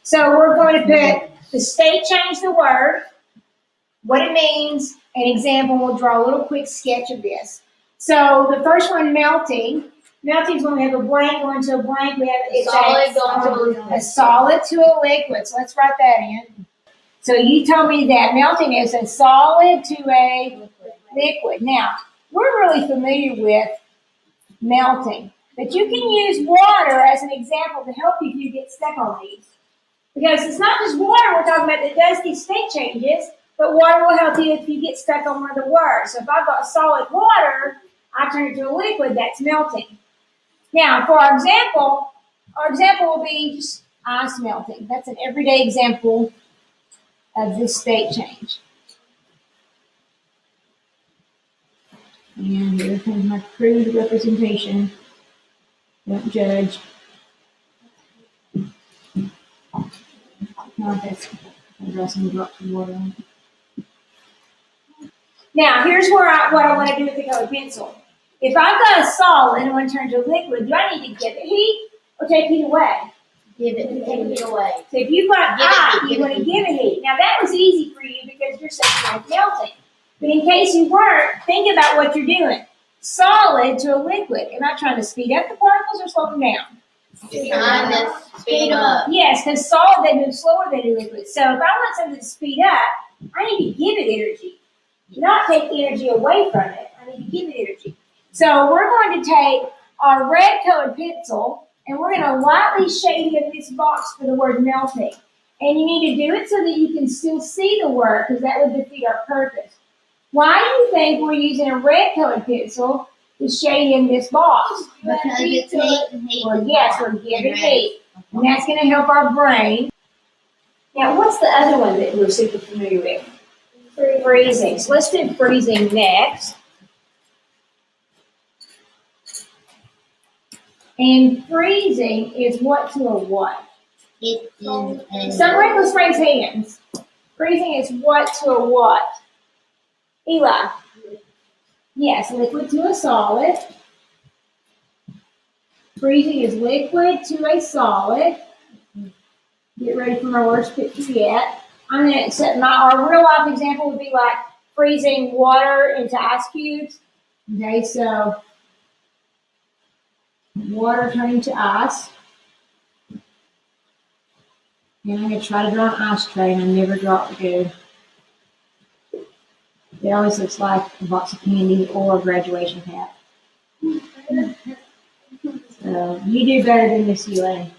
So we're going to put the state change the word, what it means, an example. We'll draw a little quick sketch of this. So the first one, melting. Melting is when we have a blank going to a blank. We have it's solid going to a liquid. A solid to a liquid. So let's write that in. So you told me that melting is a solid to a liquid. Now, we're really familiar with melting, but you can use water as an example to help you if you get stuck on these. Because it's not just water we're talking about that does these state changes, but water will help you if you get stuck on one of the words. So if I've got solid water, I turn it to a liquid, that's melting. Now, for our example will be just ice melting. That's an everyday example of this state change. And here comes my crude representation. Don't judge. I'm dressing the drops of water on. Now, here's what I want to do with the colored pencil. If I've got a solid and I want to turn it to a liquid, do I need to give it heat or take heat away? Take it away. So if you've got hot, you want to give it heat. Now, that was easy for you because you're saying like melting. But in case you weren't, think about what you're doing. Solid to a liquid. Am I trying to speed up the particles or slow them down? You're trying to speed them up. Yes, because solid, they move slower than a liquid. So if I want something to speed up, I need to give it energy. Not take energy away from it. I need to give it energy. So we're going to take our red colored pencil and we're going to lightly shade in this box for the word melting. And you need to do it so that you can still see the word because that would defeat our purpose. Why do you think we're using a red colored pencil to shade in this box? Because it's heat. Well, yes, we're giving heat. And that's going to help our brain. Now, what's the other one that we're super familiar with? Freezing. So let's do freezing next. And freezing is what to a what? It is. Somebody let's raise hands. Freezing is what to a what? Eli. Yes, liquid to a solid. Freezing is liquid to a solid. Get ready for my worst picture yet. I'm going to set our real life example would be like freezing water into ice cubes. Okay, so water turning to ice. And I'm going to try to draw an ice tray and I never draw it good. It always looks like a box of candy or a graduation hat. So you do better than Miss UA.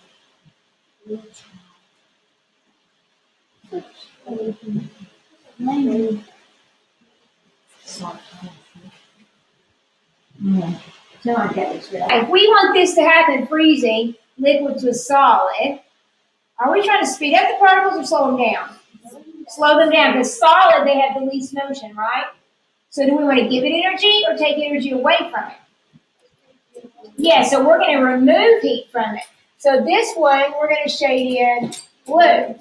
If we want this to happen, freezing liquid to a solid, are we trying to speed up the particles or slow them down? Slow them down because solid, they have the least motion, right? So do we want to give it energy or take energy away from it? Yeah, so we're going to remove heat from it. So this one, we're going to shade in blue.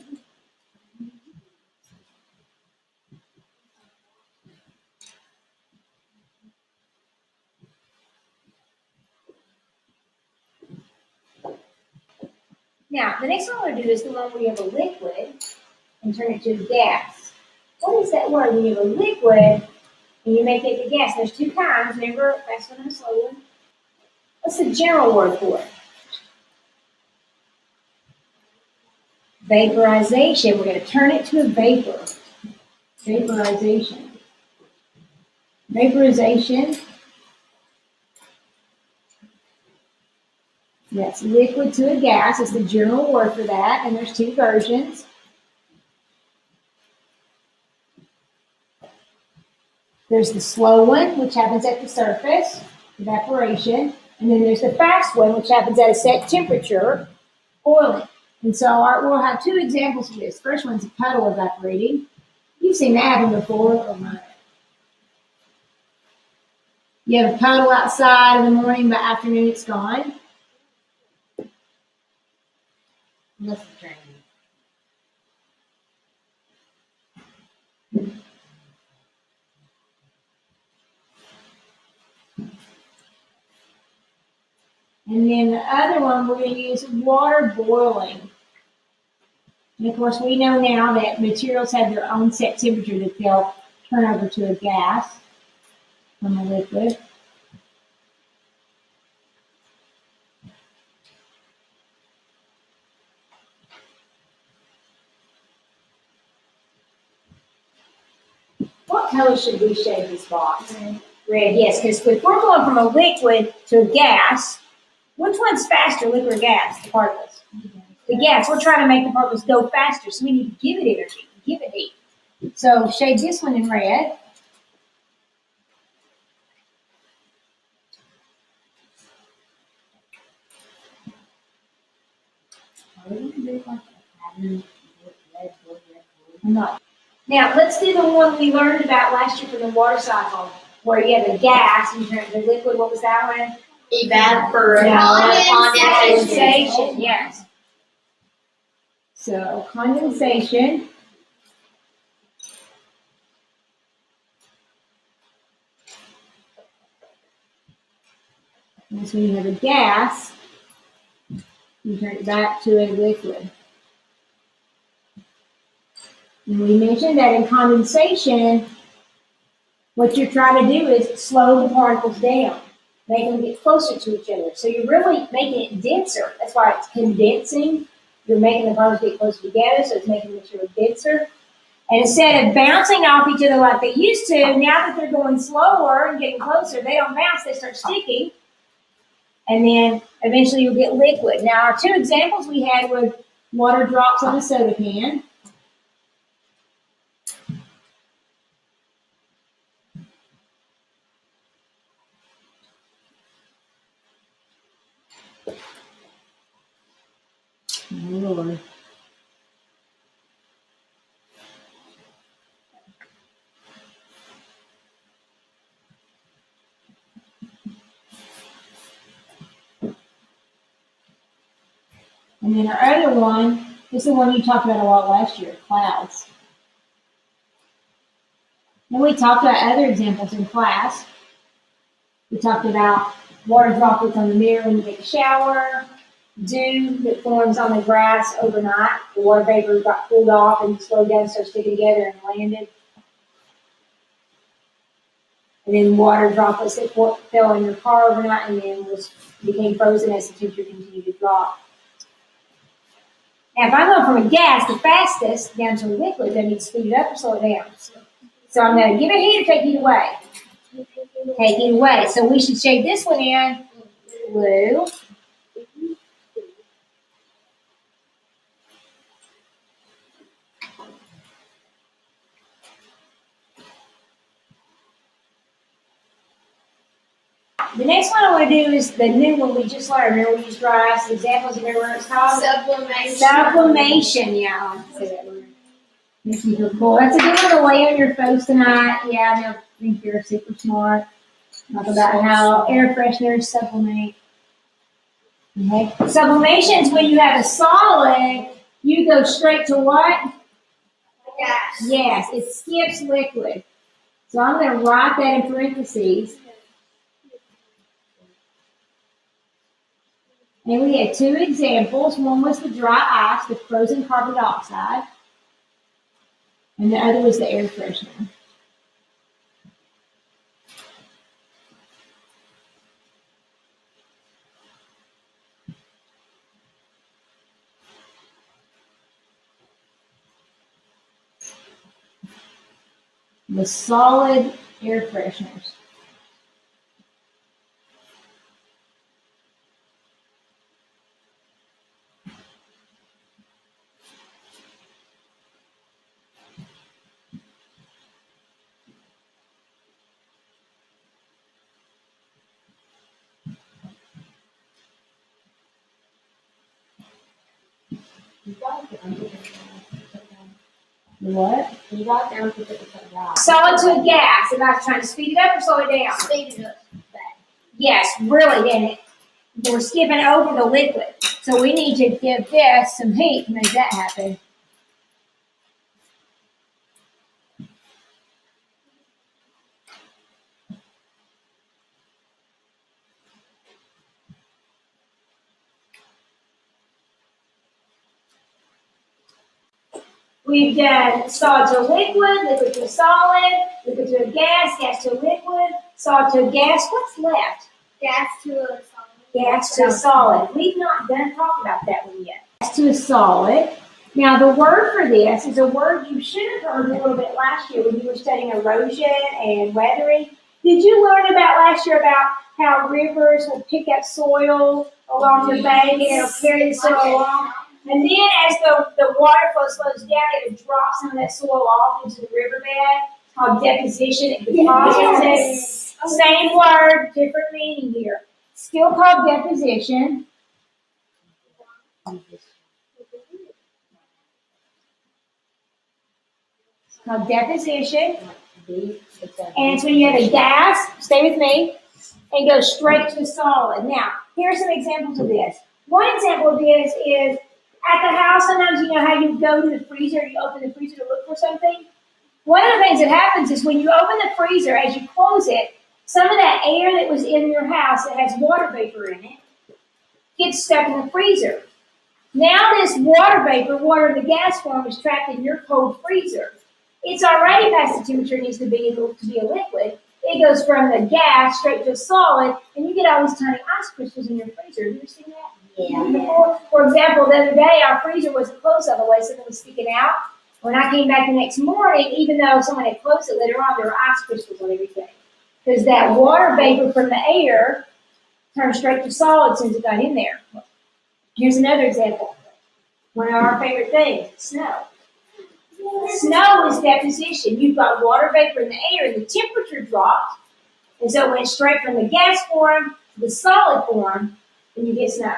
Now, the next one we're going to do is the one where you have a liquid and turn it to a gas. What is that word when you have a liquid and you make it to gas? There's two kinds. Remember, fast one and slow one. What's the general word for it? Vaporization. We're going to turn it to a vapor. Vaporization. Vaporization. That's liquid to a gas. It's the general word for that, and there's two versions. There's the slow one, which happens at the surface, evaporation, and then there's the fast one, which happens at a set temperature, boiling. And so we'll have two examples of this. First one's a puddle evaporating. You've seen that happen before. Oh my. You have a puddle outside in the morning, by afternoon it's gone. That's the train. And then the other one, we're going to use water boiling. And of course, we know now that materials have their own set temperature that they'll turn over to a gas from a liquid. What color should we shade this box? Red, yes, because if we're going from a liquid to a gas, which one's faster, liquid or gas? The particles. The gas. We're trying to make the particles go faster, so we need to give it energy, give it heat. So shade this one in red. I'm not. Now let's do the one we learned about last year from the water cycle, where you have the gas and you turn it to liquid. What was that one? Evaporation. Condensation, yes. So condensation. And so you have a gas, you turn it back to a liquid. And we mentioned that in condensation, what you're trying to do is slow the particles down, make them get closer to each other. So you're really making it denser. That's why it's condensing. You're making the particles get closer together, so it's making the material denser. And instead of bouncing off each other like they used to, now that they're going slower and getting closer, they don't bounce, they start sticking. And then eventually you'll get liquid. Now, our two examples we had were water drops on a soda can. Oh, Lord. And then our other one is the one you talked about a lot last year, clouds. And we talked about other examples in class. We talked about water droplets on the mirror when you take a shower, dew that forms on the grass overnight. The water vapor got cooled off and slowed down, started sticking together and landed. And then water droplets that fell in your car overnight and then became frozen as the temperature continued to drop. Now, if I'm going from a gas, the fastest, down to a liquid, I need to speed it up or slow it down. So I'm going to give it heat or take heat away. Take it away. So we should shade this one in blue. The next one I want to do is the new one we just learned. Remember we used dry ice examples. Remember what it's called? Sublimation. Sublimation. Yeah, I like to say that word. Makes you feel cool. That's a good one to lay on your folks tonight. Yeah, they'll think you're super smart. Talk about how air fresheners sublimate. Okay. Sublimation is when you have a solid, you go straight to what? Gas. Yes, it skips liquid. So I'm going to write that in parentheses. And we had two examples. One was the dry ice with frozen carbon dioxide, and the other was the air freshener. The solid air fresheners. What? You got down to 50%. Solid to a gas. Am I trying to speed it up or slow it down? Speed it up. Yes, really. And we're skipping over the liquid. So we need to give this some heat to make that happen. We've done solid to liquid, liquid to solid, liquid to a gas, gas to a liquid, solid to a gas. What's left? Gas to a solid. Gas to a solid. We've not done talk about that one yet. Gas to a solid. Now the word for this is a word you should have heard a little bit last year when you were studying erosion and weathering. Did you learn about last year about how rivers will pick up soil along the bank and it'll carry the soil along? And then as the water flow slows down, it would drop some of that soil off into the riverbed. It's called deposition. It deposits it. Same word, different meaning here. Still called deposition. It's called deposition. And it's when you have a gas, stay with me, and go straight to solid. Now, here's some examples of this. One example of this is at the house, sometimes you know how you go to the freezer, you open the freezer to look for something. One of the things that happens is when you open the freezer, as you close it, some of that air that was in your house that has water vapor in it gets stuck in the freezer. Now this water vapor, water in the gas form, is trapped in your cold freezer. It's already past the temperature it needs to be able to be a liquid. It goes from the gas straight to a solid, and you get all these tiny ice crystals in your freezer. Have you ever seen that? Yeah. For example, the other day, our freezer wasn't closed all the way, so it was sticking out. When I came back the next morning, even though someone had closed it later on, there were ice crystals on everything. Because that water vapor from the air turned straight to solid as soon as it got in there. Here's another example. One of our favorite things, snow. Snow is deposition. You've got water vapor in the air and the temperature dropped. And so it went straight from the gas form to the solid form, and you get snow.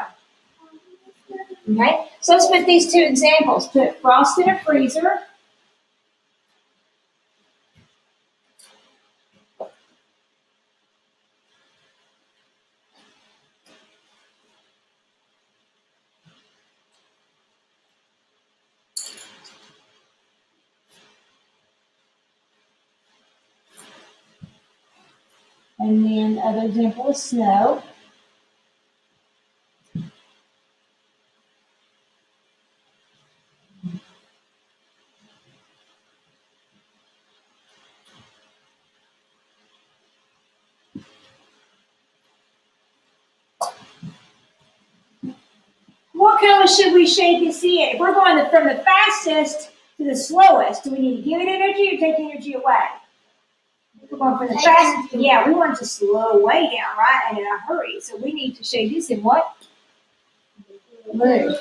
Okay? So let's put these two examples. Put frost in a freezer. And then the other example is snow. What color should we shade this in? If we're going from the fastest to the slowest, do we need to give it energy or take energy away? If we're going from the fastest, yeah, we want it to slow way down, right? And in a hurry. So we need to shade this in what? Blue.